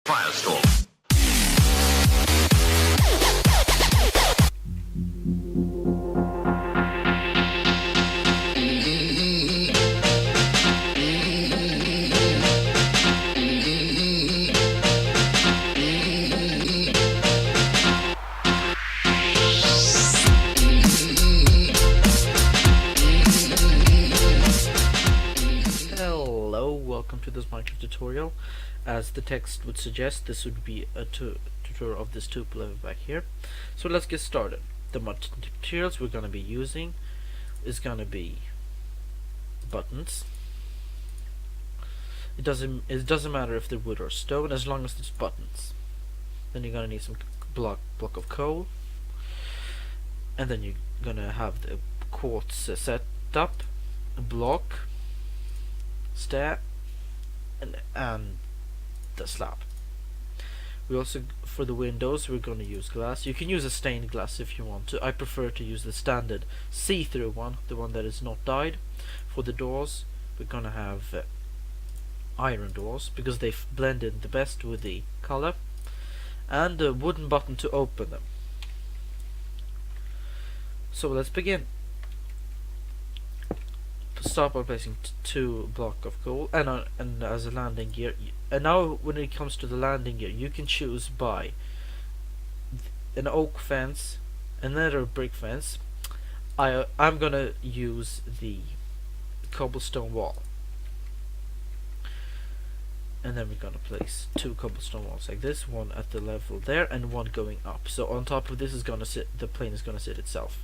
Firestorm. Hello, welcome to this Minecraft tutorial. As the text would suggest, this would be a tutorial of this Tupolev back here. So let's get started. The materials we're going to be using is going to be buttons. It doesn't matter if they're wood or stone, as long as it's buttons. Then you're going to need some block of coal, and then you're going to have the quartz set up, a block, stair, and the slab. We also, for the windows, we're going to use glass. You can use a stained glass if you want to. I prefer to use the standard see-through one, the one that is not dyed. For the doors, we're going to have iron doors because they blend in the best with the color, and a wooden button to open them. So let's begin. Start by placing two block of coal and as a landing gear. And now when it comes to the landing gear, you can choose by an oak fence, another brick fence. I'm gonna use the cobblestone wall, and then we're gonna place two cobblestone walls like this, one at the level there and one going up. So on top of this is gonna sit, the plane is gonna sit itself,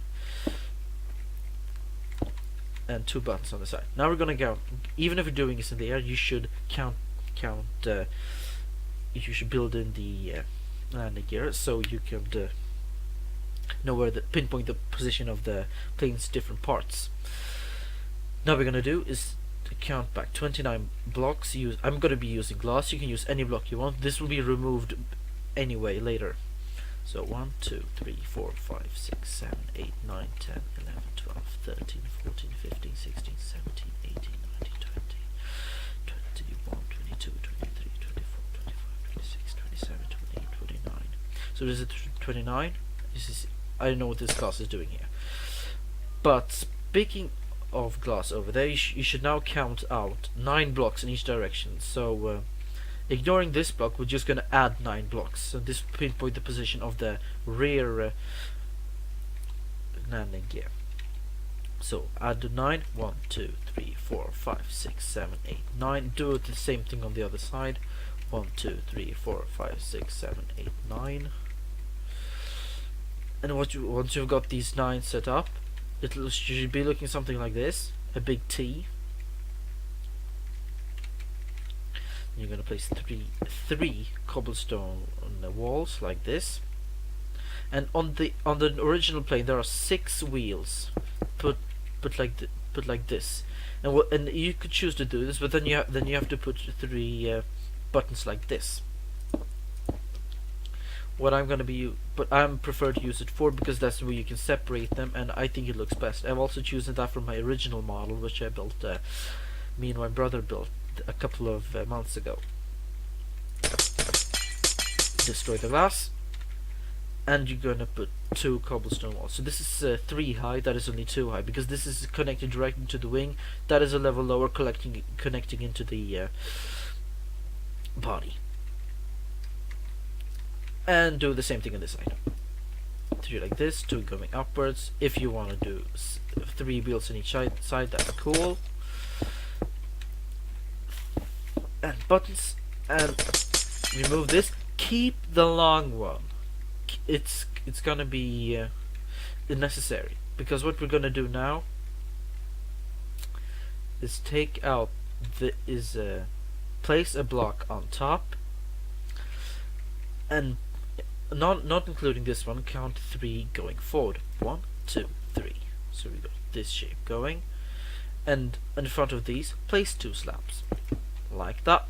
and two buttons on the side. Now we're gonna go. Even if you're doing this in the air, you should you should build in the landing gear so you can know where pinpoint the position of the plane's different parts. Now we're gonna do is to count back 29 blocks. I'm gonna be using glass. You can use any block you want. This will be removed anyway later. So 1, 2, 3, 4, 5, 6, 7, 8, 9, 10, 11, 12, 13, 14, 15, 16, 17, 18, 19, 20, 21, 22, 23, 24, 25, 26, 27, 28, 29. So this is 29. This is, I don't know what this glass is doing here. But speaking of glass over there, you should now count out 9 blocks in each direction. So ignoring this block, we're just going to add 9 blocks. So this will pinpoint the position of the rear landing gear. So add the 9. 1, 2, 3, 4, 5, 6, 7, 8, 9. Do it the same thing on the other side. 1, 2, 3, 4, 5, 6, 7, 8, 9. And once you've got these 9 set up, it should be looking something like this: a big T. You're going to place three cobblestone on the walls like this, and on the original plane there are 6 wheels put like this, and you could choose to do this, but then you have to put 3 buttons like this. What I'm going to be, but I prefer to use it for because that's where you can separate them, and I think it looks best. I've also chosen that from my original model, which I built. Me and my brother built a couple of months ago. Destroy the glass, and you're gonna put 2 cobblestone walls. So this is 3 high. That is only 2 high because this is connected directly to the wing. That is a level lower, connecting into the body. And do the same thing on this side. 3 like this, 2 going upwards. If you want to do 3 wheels on each side, that's cool. And buttons, and remove this. Keep the long one. It's gonna be unnecessary because what we're gonna do now is take out place a block on top, and not including this one. Count 3 going forward. 1, 2, 3. So we got this shape going, and in front of these, place 2 slabs. Like that.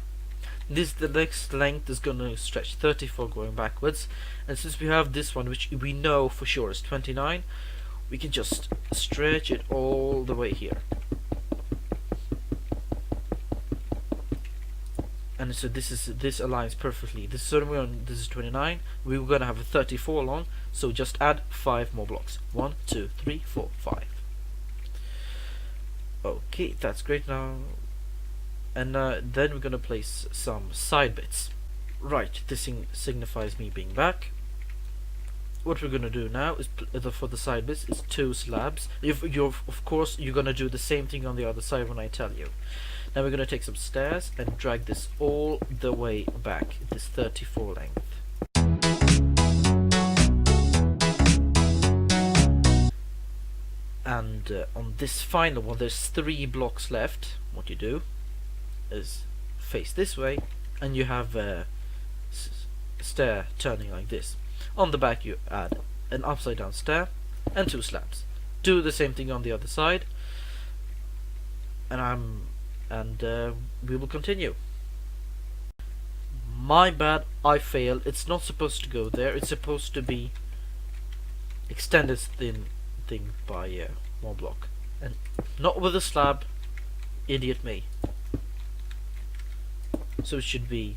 The next length is going to stretch 34 going backwards, and since we have this one, which we know for sure is 29, we can just stretch it all the way here. and so this aligns perfectly. This is 31, this is 29. We're gonna have a 34 long, so just add 5 more blocks. 1, 2, 3, 4, 5. Okay, that's great now. And then we're gonna place some side bits. Right, this signifies me being back. What we're gonna do now is for the side bits is 2 slabs. Of course you're gonna do the same thing on the other side when I tell you. Now we're gonna take some stairs and drag this all the way back. This 34 length. And on this final one, there's 3 blocks left. What you do is face this way, and you have a stair turning like this. On the back you add an upside down stair and 2 slabs. Do the same thing on the other side, and we will continue. My bad, I failed. It's not supposed to go there. It's supposed to be extended thing by 1 block, and not with a slab. Idiot me. So it should be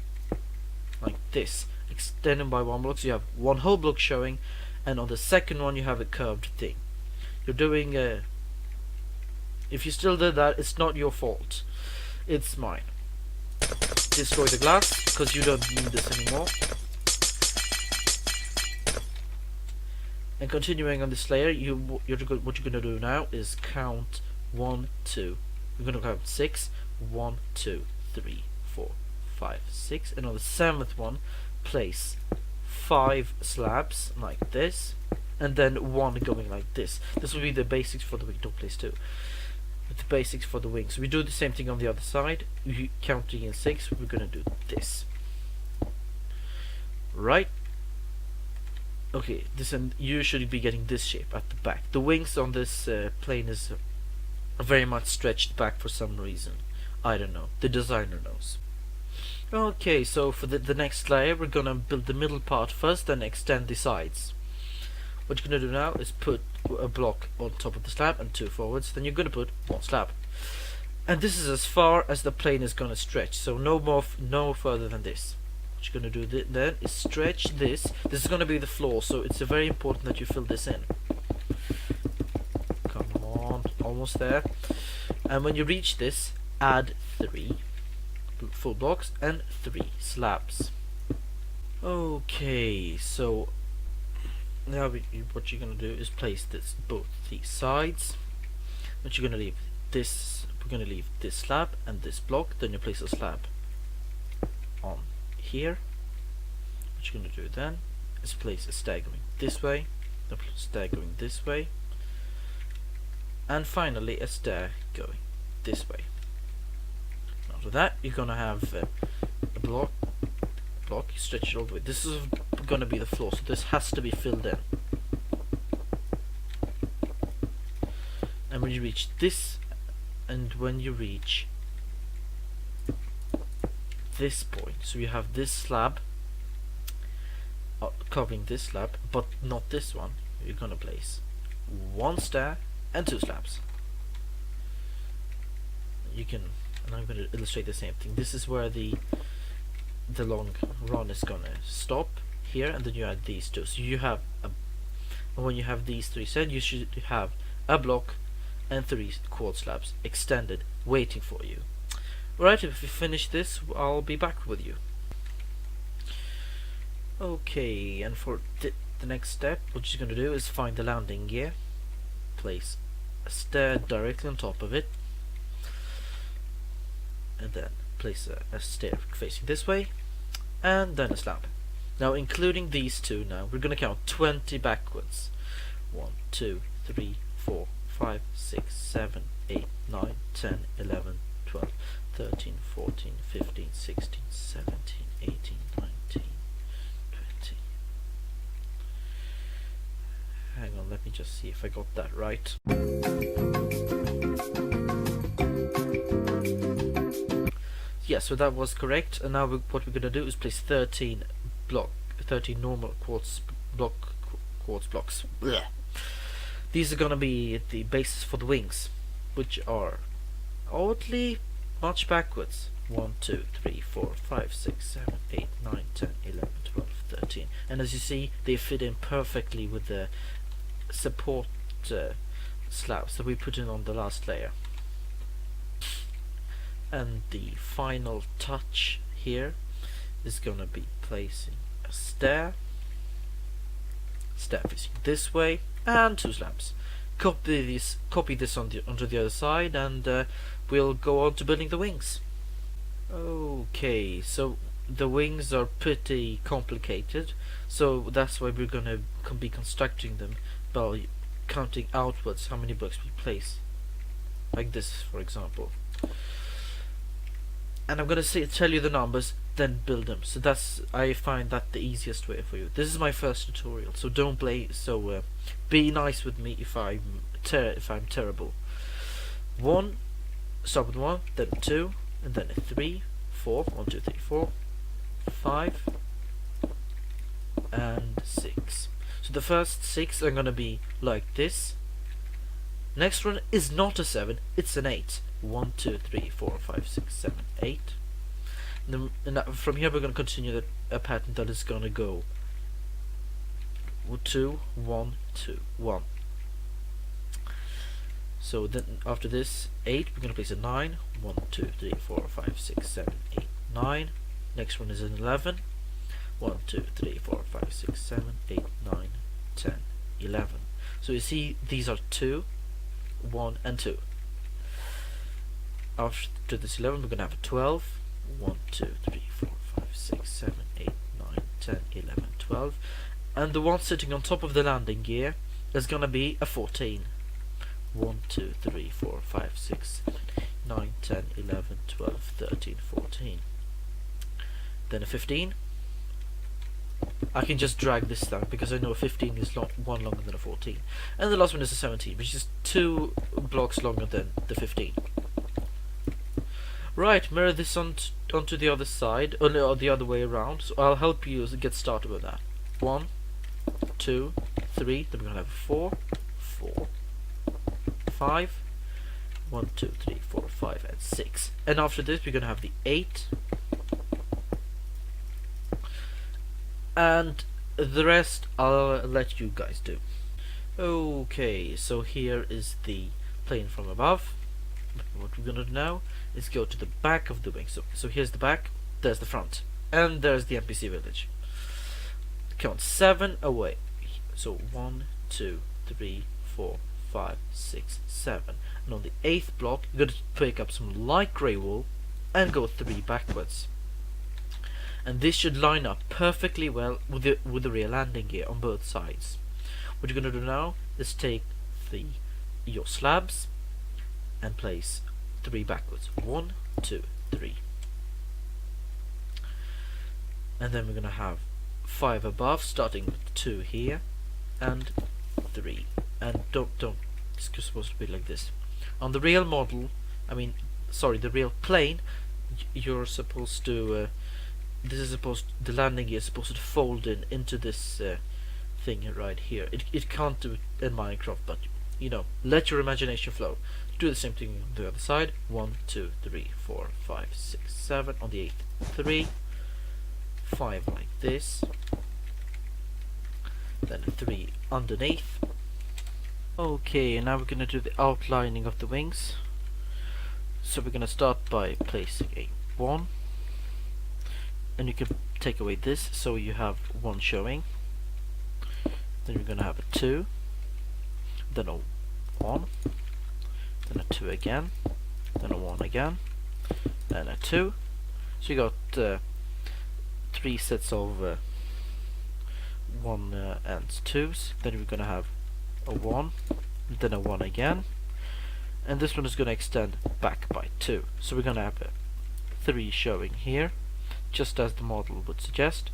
like this, extended by 1 block, so you have 1 whole block showing, and on the second one you have a curved thing. You're doing if you still did that, it's not your fault, it's mine. Destroy the glass, because you don't need this anymore. And continuing on this layer, what you're gonna do now is count 1, 2. You're gonna count 6. 1, 2, 3, 4, 5, 6, and on the 7th one, place 5 slabs like this, and then 1 going like this. This will be the basics for the wing. Don't place 2. The basics for the wings. We do the same thing on the other side. Counting in 6, we're gonna do this. Right. Okay. This, and you should be getting this shape at the back. The wings on this plane is very much stretched back for some reason. I don't know. The designer knows. Okay, so for the next layer, we're gonna build the middle part first, then extend the sides. What you're gonna do now is put a block on top of the slab and 2 forwards. Then you're gonna put 1 slab, and this is as far as the plane is gonna stretch. So no further than this. What you're gonna do then is stretch this. This is gonna be the floor, so it's very important that you fill this in. Come on, almost there. And when you reach this, add 3 full blocks and 3 slabs. Okay, so now what you're gonna do is place this both these sides. But you're gonna leave this. We're gonna leave this slab and this block. Then you place a slab on here. What you're gonna do then is place a stair going this way, a stair going this way, and finally a stair going this way. After that, you're gonna have a block. You stretch it all the way. This is gonna be the floor, so this has to be filled in. And when you reach this, and when you reach this point, so you have this slab covering this slab, but not this one. You're gonna place 1 stair and 2 slabs. You can, and I'm gonna illustrate the same thing. This is where the long run is gonna stop here, and then you add these 2. So you have and when you have these 3 set, you should have a block and 3 quad slabs extended waiting for you. Alright, if we finish this, I'll be back with you. Okay, and for the next step, what you're gonna do is find the landing gear, place a stair directly on top of it, and then place a stair facing this way, and then a slab. Now, including these 2, now we're gonna count 20 backwards. 1, 2, 3, 4, 5, 6, 7, 8, 9, 10, 11, 12, 13, 14, 15, 16, 17, 18, 19, 20. Hang on, let me just see if I got that right. Yeah, so that was correct. And now what we're gonna do is place 13 normal quartz blocks. Blech. These are gonna be the basis for the wings, which are oddly much backwards. 1, 2, 3, 4, 5, 6, 7, 8, 9, 10, 11, 12, 13. And as you see, they fit in perfectly with the support slabs that we put in on the last layer. And the final touch here is gonna be placing a stair facing this way, and 2 slabs. Copy this onto the other side, and we'll go on to building the wings. Okay, so the wings are pretty complicated, so that's why we're gonna be constructing them by counting outwards how many blocks we place, like this, for example. And I'm gonna tell you the numbers, then build them. So I find that the easiest way for you. This is my first tutorial, so don't blame. So be nice with me if I'm terrible. 1, start with 1, then 2, and then a 3, 4, 1, 2, 3, 4, 5, and 6. So the first 6 are gonna be like this. Next one is not a 7, it's an 8. 1, 2, 3, 4, 5, 6, 7, 8. And from here we're going to continue a pattern that is going to go 2, 1, 2, 1. So then after this 8, we're going to place a 9. 1, 2, 3, 4, 5, 6, 7, 8, 9. Next one is an 11. 1, 2, 3, 4, 5, 6, 7, 8, 9, 10, 11. So you see these are 2, 1, and 2. After this 11, we're going to have a 12. 1, 2, 3, 4, 5, 6, 7, 8, 9, 10, 11, 12. And the one sitting on top of the landing gear is going to be a 14. 1, 2, 3, 4, 5, 6, 7, 8, 9, 10, 11, 12, 13, 14. Then a 15. I can just drag this down because I know a 15 is one longer than a 14. And the last one is a 17, which is 2 blocks longer than the 15. Right, mirror this onto the other side, or the other way around, so I'll help you get started with that. 1, 2, 3, then we're going to have 4, 4, 5, 1, 2, 3, 4, 5, and 6. And after this we're going to have the 8. And the rest I'll let you guys do. Okay, so here is the plane from above. What we're gonna do now is go to the back of the wing. So here's the back, there's the front, and there's the NPC village. Count 7 away. So 1, 2, 3, 4, 5, 6, 7. And on the 8th block, you're gonna pick up some light grey wool and go 3 backwards. And this should line up perfectly well with the rear landing gear on both sides. What you're gonna do now is take your slabs and place 3 backwards. 1, 2, 3. And then we're gonna have 5 above, starting with 2 here and 3. And it's supposed to be like this. On the real model, the real plane, you're supposed to the landing gear is supposed to fold into this thing right here. It can't do it in Minecraft, but you know, let your imagination flow. Do the same thing on the other side. 1, 2, 3, 4, 5, 6, 7. On the 8th, 3, 5 like this. Then 3 underneath. Okay, and now we're gonna do the outlining of the wings. So we're gonna start by placing a 1, and you can take away this, so you have 1 showing. Then you're gonna have a 2, then a 1, then a 2 again, then a 1 again, and a 2. So you got 3 sets of 1 and 2s. Then we're gonna have a 1, then a 1 again, and this one is gonna extend back by 2. So we're gonna have a 3 showing here, just as the model would suggest.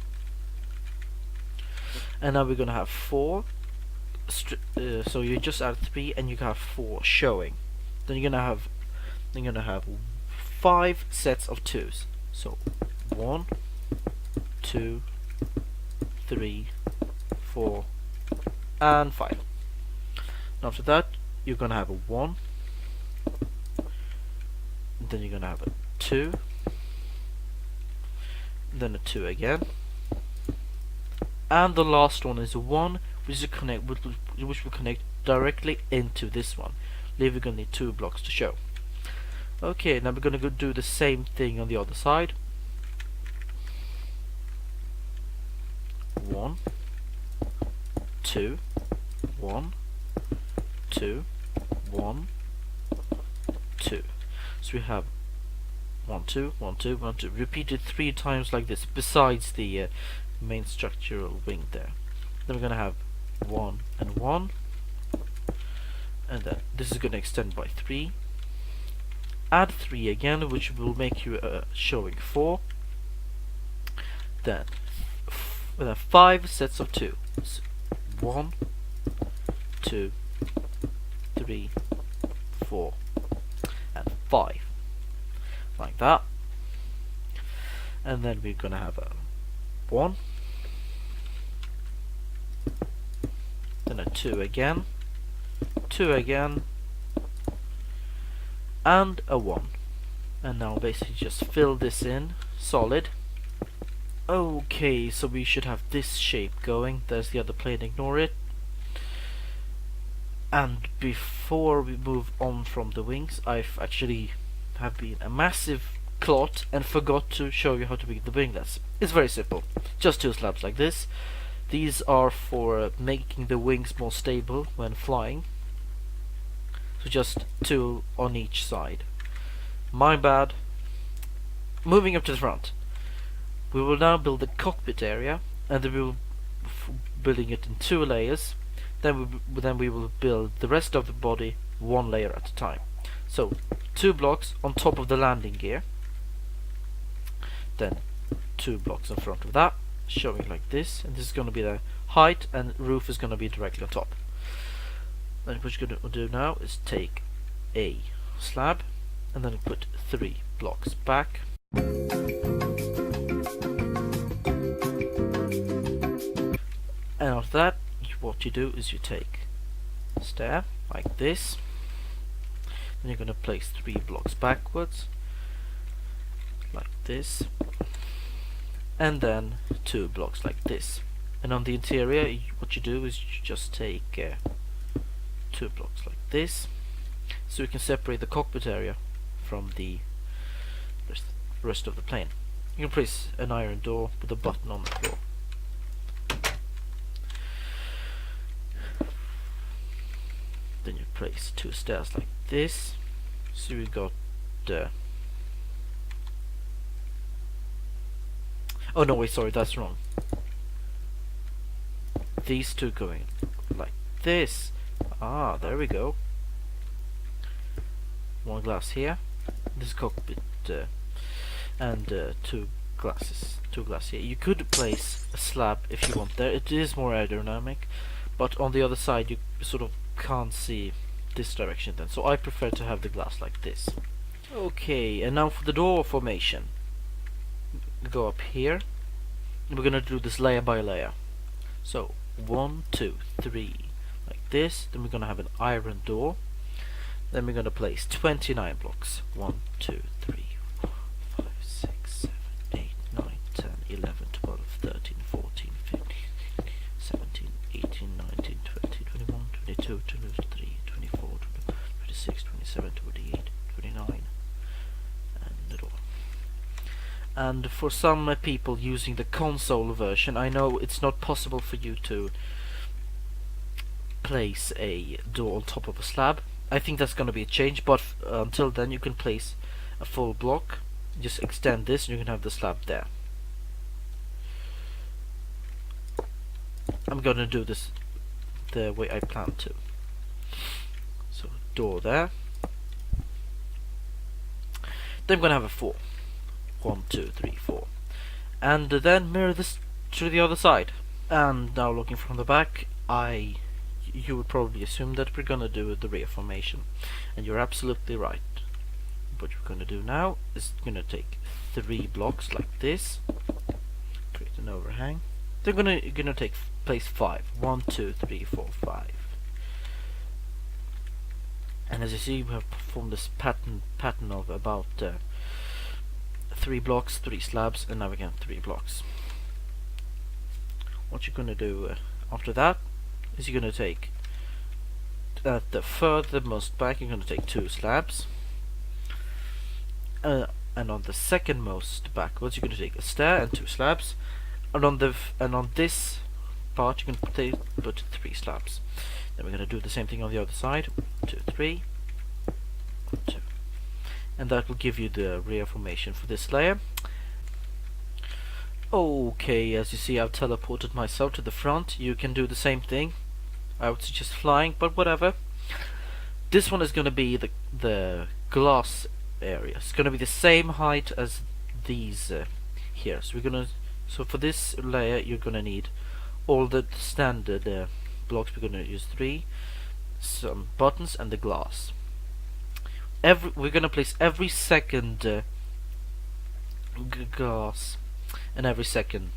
And now we're gonna have 4. So you just add 3 and you have 4 showing. Then you're gonna have 5 sets of 2s. So 1, 2, 3, 4, and 5. And after that, you're gonna have a 1. Then you're gonna have a 2, then a 2 again, and the last one is a 1, which will connect directly into this one, leaving only 2 blocks to show. Okay, now we're gonna go do the same thing on the other side. 1, 2, 1, 2, 1, 2. So we have 1, 2, 1, 2, 1, 2, repeated 3 times like this, besides the main structural wing there. Then we're gonna have 1 and 1, and then this is gonna extend by 3. Add 3 again, which will make you showing 4. Then 5 sets of 2. So 1, 2, 3, 4, and 5, like that. And then we're gonna have a 1, then a 2 again, 2 again, and a 1. And now basically just fill this in solid. Okay, so we should have this shape going. There's the other plane, ignore it. And before we move on from the wings, I've actually have been a massive clot and forgot to show you how to make the winglets. It's very simple, just 2 slabs like this. These are for making the wings more stable when flying. So just 2 on each side. My bad. Moving up to the front. We will now build the cockpit area, and then we will building it in 2 layers. Then we will build the rest of the body 1 layer at a time. So 2 blocks on top of the landing gear, then 2 blocks in front of that, showing like this, and this is going to be the height, and roof is going to be directly on top. Then what you're going to do now is take a slab and then put 3 blocks back. And after that, what you do is you take a stair like this, then you're going to place 3 blocks backwards like this, and then 2 blocks like this. And on the interior, what you do is you just take 2 blocks like this, so you can separate the cockpit area from the rest of the plane. You can place an iron door with a button on the floor. Then you place 2 stairs like this, so we got oh no, wait, sorry, that's wrong. These 2 going like this. Ah, there we go. 1 glass here, this cockpit, and 2 glasses. 2 glass here. You could place a slab if you want there. It is more aerodynamic, but on the other side you sort of can't see this direction then, so I prefer to have the glass like this. Okay, and now for the door formation. Go up here, and we're gonna do this layer by layer. So 1, 2, 3 like this, then we're gonna have an iron door, then we're gonna place 29 blocks. 1, 2, 3, 4, 5, 6, 7, 8, 9, 10, 11, 12, 13, 14, 15, 17, 18, 19, 20, 21, 22, 23, 24, 26, 27, 28, 29, and the door. And for some people using the console version, I know it's not possible for you to place a door on top of a slab. I think that's going to be a change, but until then you can place a full block, just extend this and you can have the slab there. I'm going to do this the way I plan to. So door there. Then I'm going to have a 4. 1, 2, 3, 4. And then mirror this to the other side. And now looking from the back, you would probably assume that we're going to do the rear formation. And you're absolutely right. What we're going to do now is going to take 3 blocks like this, create an overhang. Then we're going to take place 5. 1, 2, 3, 4, 5. And as you see, we have performed this pattern of about 3 blocks, 3 slabs, and now again 3 blocks. What you're gonna do after that is you're gonna take at the furthermost back, you're gonna take 2 slabs, and on the second most backwards, you're gonna take a stair and 2 slabs, and on this part, you're gonna put 3 slabs. Then we're gonna do the same thing on the other side. 2, 3, 2. And that will give you the rear formation for this layer. Okay, as you see, I've teleported myself to the front. You can do the same thing. I would suggest flying, but whatever. This one is going to be the glass area. It's going to be the same height as these here. So for this layer, you're going to need all the standard blocks. We're going to use 3, some buttons, and the glass. We're gonna place every second glass and every second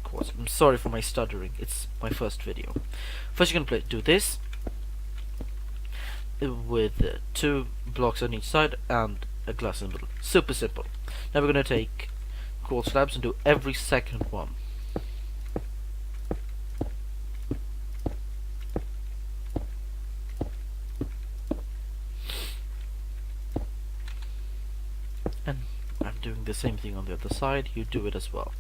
quartz. I'm sorry for my stuttering. It's my first video. First, you're gonna do this with 2 blocks on each side and a glass in the middle. Super simple. Now we're gonna take quartz slabs and do every second one. And I'm doing the same thing on the other side. You do it as well.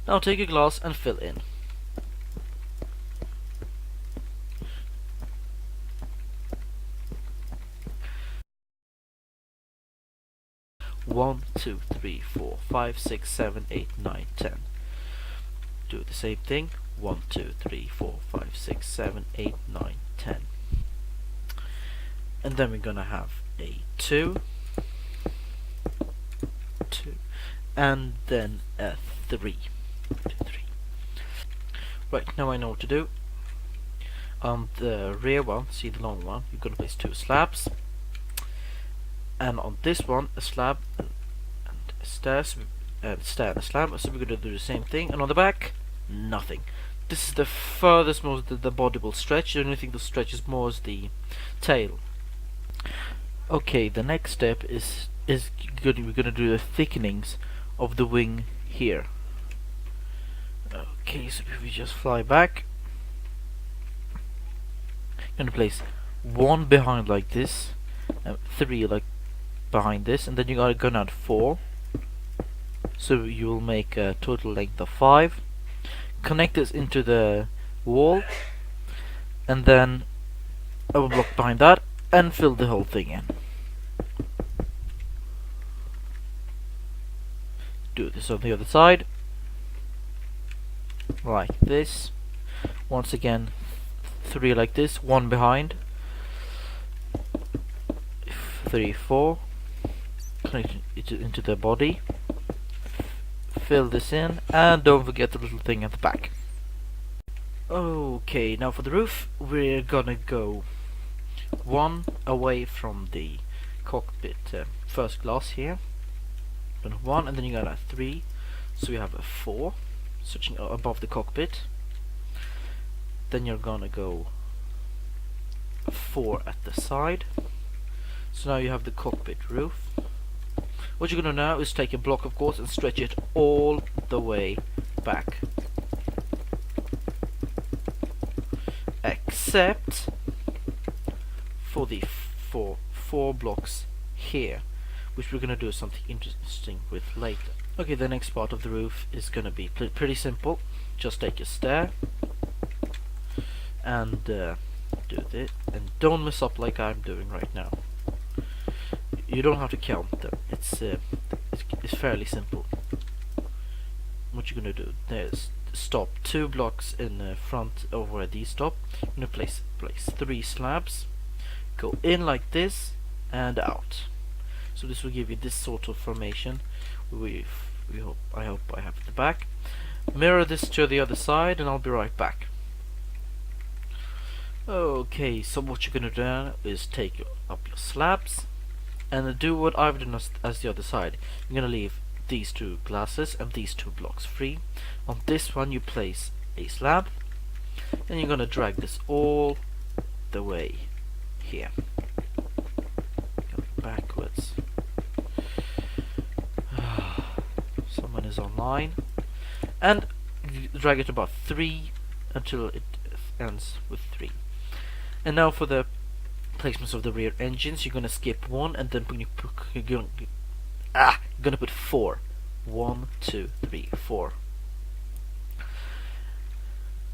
Now take a glass and fill in. One, 2, 3, 4, 5, 6, 7, 8, 9, 10. Do the same thing. 1, 2, 3, 4, 5, 6, 7, 8, 9, 10. And then we're gonna have a 2, 2, and then a 3. 2, 3. Right, now I know what to do. On the rear one, see the long one, you're gonna place 2 slabs. And on this one, a slab and a stair, and a slab. So we're gonna do the same thing. And on the back, nothing. This is the furthest most the body will stretch. The only thing that stretches more is the tail. Okay, the next step is we're gonna do the thickenings of the wing here. Okay, so if we just fly back, gonna place 1 behind like this, 3 like behind this, and then you're gonna add 4. So you will make a total length of 5. Connect this into the wall, and then I will block behind that and fill the whole thing in. Do this on the other side, like this. Once again, 3 like this, 1 behind, 3, 4. Connect it into the body. Fill this in, and don't forget the little thing at the back. Okay, now for the roof, we're gonna go 1 away from the cockpit first glass here. Then 1, and then you got a 3, so we have a 4 switching above the cockpit. Then you're gonna go 4 at the side. So now you have the cockpit roof. What you're gonna now is take a block of quartz and stretch it all the way back, except for the 4 blocks here, which we're gonna do something interesting with later. Okay, the next part of the roof is gonna be pretty simple. Just take a stair and do this, and don't mess up like I'm doing right now. You don't have to count them. It's fairly simple. What you're gonna do is stop 2 blocks in front of where these stop. You're gonna place 3 slabs, go in like this and out. So this will give you this sort of formation. I hope I have at the back. Mirror this to the other side, and I'll be right back. Okay, so what you're gonna do now is take up your slabs and do what I've done as the other side. You're gonna leave these 2 glasses and these 2 blocks free. On this one you place a slab, and you're gonna drag this all the way here. Go backwards. Someone is online. And drag it about 3 until it ends with 3. And now for the placements of the rear engines, you're gonna skip 1 and then you're gonna put 4. 1, 2, 3, 4.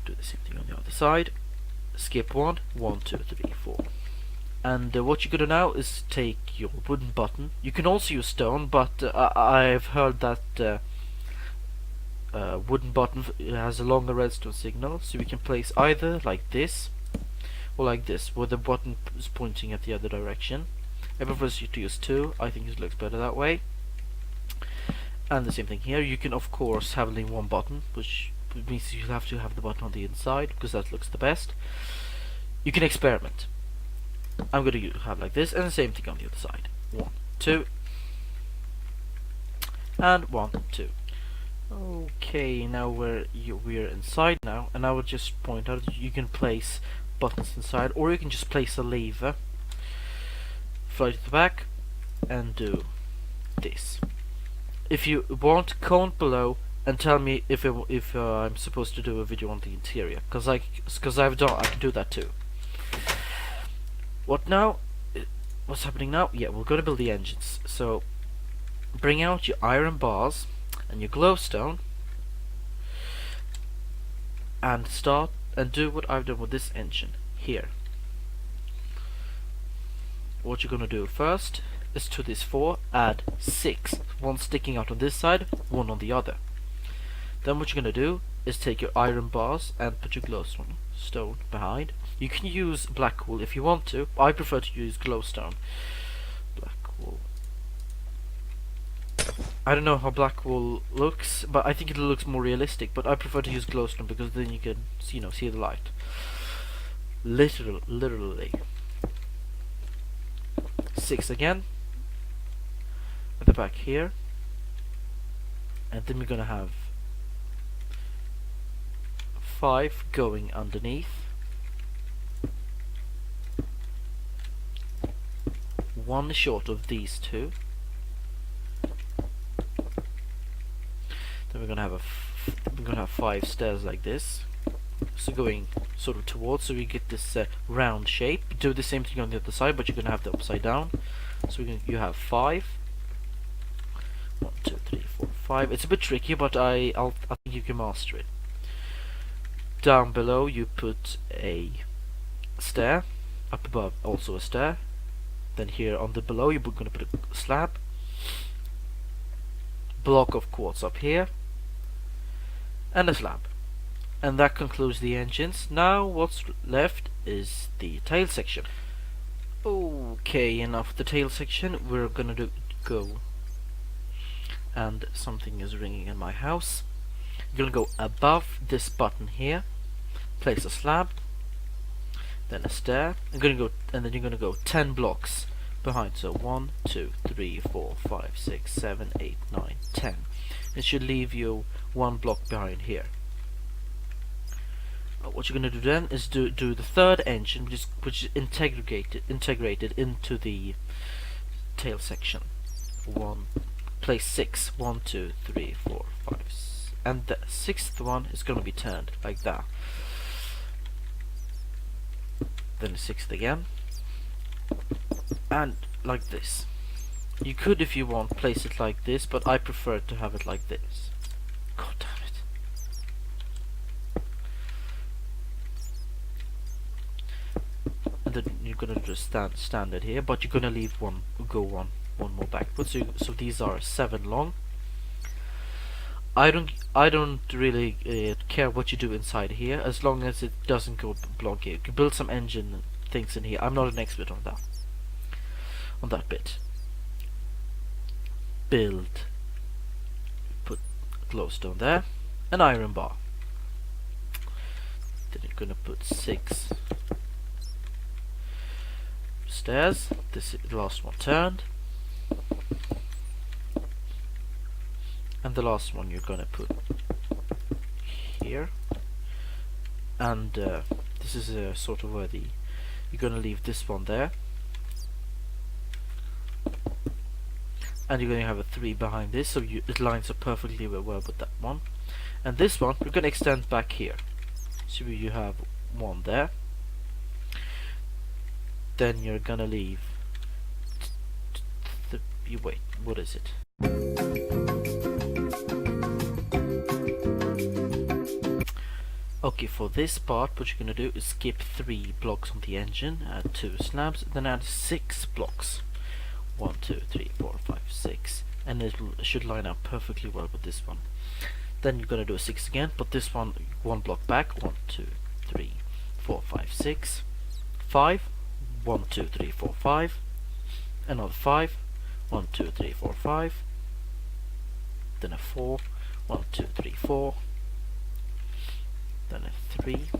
Do the same thing on the other side. Skip 1, 1, 2, 3, 4. And what you're gonna now is take your wooden button. You can also use stone, but I've heard that wooden button has a longer redstone signal, so we can place either like this or like this, where the button is pointing at the other direction. I prefer you to use 2. I think it looks better that way. And the same thing here. You can of course have only one button, which means you have to have the button on the inside because that looks the best. You can experiment. I'm going to have like this, and the same thing on the other side. 1, 2, and 1, 2. Okay, now we're inside now, and I would just point out that you can place buttons inside, or you can just place a lever, fly to the back, and do this. If you want, comment below and tell me if I'm supposed to do a video on the interior, because I can do that too. What's happening now? Yeah, we're going to build the engines. So bring out your iron bars and your glowstone and start and do what I've done with this engine here. What you're going to do first is to this 4 add 6, one sticking out on this side, one on the other. Then what you're going to do is take your iron bars and put your glowstone behind. You can use black wool if you want to. I prefer to use glowstone. Black wool. I don't know how black wool looks, but I think it looks more realistic. But I prefer to use glowstone because then you can, see the light. Literally. 6 again at the back here, and then we're gonna have 5 going underneath. 1 short of these 2. Then we're gonna have 5 stairs like this, so going sort of towards, so we get this round shape. Do the same thing on the other side, but you're gonna have the upside down. So you have 5. 1, 2, 3, 4, 5. It's a bit tricky, but I think you can master it. Down below you put a stair. Up above also a stair. Then here on the below you're gonna put a slab. Block of quartz up here. And a slab. And that concludes the engines. Now what's left is the tail section. Okay, enough of the tail section. We're gonna go, and something is ringing in my house. You're gonna go above this button here, place a slab, then a stair. And then you're gonna go 10 blocks behind. So 1, 2, 3, 4, 5, 6, 7, 8, 9, 10. It should leave you 1 block behind here. What you're going to do then is do the third engine, which is integrated into the tail section. Place 6, 1, 2, 3, 4, 5, and the 6th one is going to be turned like that. Then the 6th again, and like this. You could, if you want, place it like this, but I prefer to have it like this. God damn it. And then you're gonna just stand it here, but you're gonna leave one more backwards. So these are 7 long. I don't really care what you do inside here, as long as it doesn't go block here. You can build some engine things in here. I'm not an expert on that bit. Build. Put glowstone there, an iron bar. Then you're gonna put 6 stairs. This is the last one turned, and the last one you're gonna put here. And this is sort of where the you're gonna leave this one there, and you're gonna have a 3 behind this, so it lines up perfectly well with that one. And this one we're gonna extend back here, so you have 1 there. Then you're gonna leave wait, what is it? Okay, for this part what you're gonna do is skip 3 blocks on the engine, add 2 slabs, then add 6 blocks. 1, 2, 3, 4, 5, 6, and it should line up perfectly well with this one. Then you're gonna do a 6 again, but this one 1 block back. 1, 2, 3, 4, 5, 6, 5, 1, 2, 3, 4, 5, another 5, 1, 2, 3, 4, 5, then a 4, 1, 2, 3, 4, then a 3,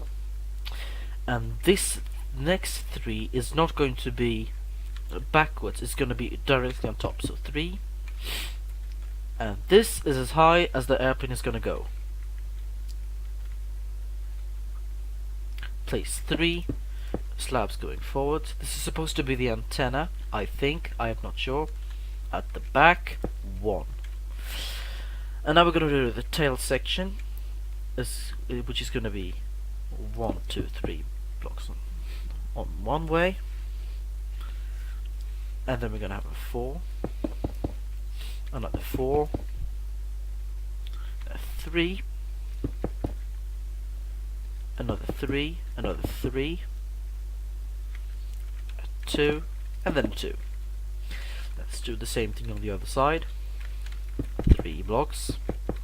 and this next 3 is not going to be backwards, it's going to be directly on top. So 3, and this is as high as the airplane is going to go. Place 3 slabs going forward. This is supposed to be the antenna, I think, I am not sure. At the back, 1. And now we're going to do the tail section, which is going to be 1, 2, 3 blocks on one way, and then we're going to have a 4, another 4, a 3, another 3, another 3, a 2, and then 2. Let's do the same thing on the other side. 3 blocks,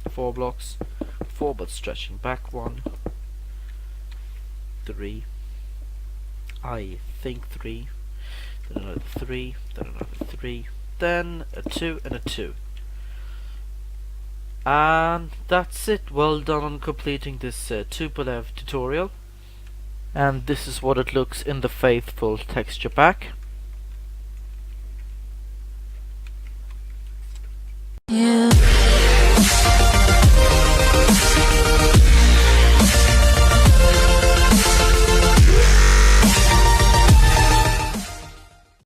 4 blocks, 4 but stretching back 1, 3, I think 3, then another 3, then another 3, then a 2 and a 2. And that's it. Well done on completing this Tupolev tutorial. And this is what it looks in the faithful texture pack.